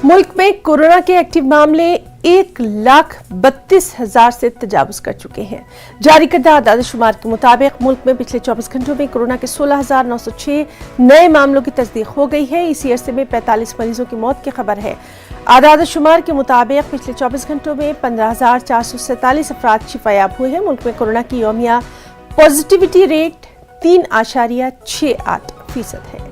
मुल्क में कोरोना के एक्टिव मामले 1,32,000 से तजावुज कर चुके हैं। जारी करदा आदाद-ओ-शुमार के मुताबिक मुल्क में पिछले 24 घंटों में कोरोना के 16,906 नए मामलों की तस्दीक हो गई है। इसी अरसे में 45 मरीजों की मौत की खबर है। आदाद-ओ-शुमार के मुताबिक पिछले 24 घंटों में 15,447 अफराद शिफायाब हुए हैं। मुल्क में कोरोना की यौमिया पॉजिटिविटी रेट 3.68% है।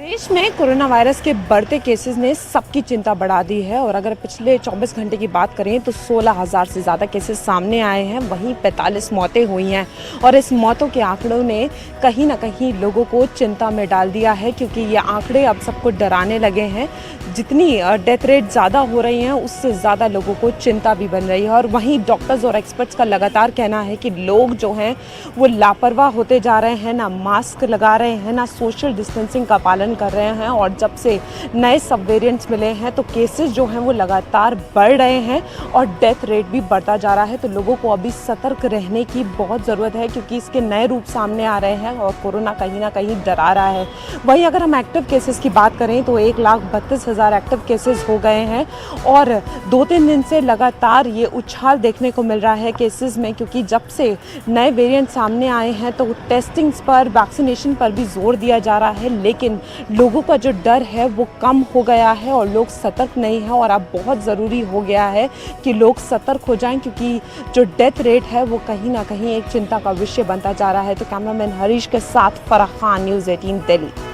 देश में कोरोना वायरस के बढ़ते केसेस ने सबकी चिंता बढ़ा दी है और अगर पिछले 24 घंटे की बात करें तो 16,000 से ज़्यादा केसेस सामने आए हैं। वहीं 45 मौतें हुई हैं और इस मौतों के आंकड़ों ने कहीं ना कहीं लोगों को चिंता में डाल दिया है, क्योंकि ये आंकड़े अब सबको डराने लगे हैं। जितनी डेथ रेट ज़्यादा हो रही हैं उससे ज़्यादा लोगों को चिंता भी बन रही है। और वहीं डॉक्टर्स और एक्सपर्ट्स का लगातार कहना है कि लोग जो हैं वो लापरवाह होते जा रहे हैं, ना मास्क लगा रहे हैं, ना सोशल डिस्टेंसिंग का पालन कर रहे हैं। और जब से नए सब वेरिएंट्स मिले हैं तो केसेस जो हैं वो लगातार बढ़ रहे हैं और डेथ रेट भी बढ़ता जा रहा है। तो लोगों को अभी सतर्क रहने की बहुत ज़रूरत है, क्योंकि इसके नए रूप सामने आ रहे हैं और कोरोना कहीं ना कहीं डरा रहा है। वहीं अगर हम एक्टिव केसेस की बात करें तो 1,32,000 एक्टिव केसेस हो गए हैं और 2-3 दिन से लगातार ये उछाल देखने को मिल रहा है केसेस में, क्योंकि जब से नए वेरिएंट सामने आए हैं तो टेस्टिंग्स पर, वैक्सीनेशन पर भी जोर दिया जा रहा है। लेकिन लोगों का जो डर है वो कम हो गया है और लोग सतर्क नहीं हैं। और अब बहुत ज़रूरी हो गया है कि लोग सतर्क हो जाएं, क्योंकि जो डेथ रेट है वो कहीं ना कहीं एक चिंता का विषय बनता जा रहा है। तो कैमरामैन हरीश के साथ फराह खान, न्यूज़ 18 दिल्ली।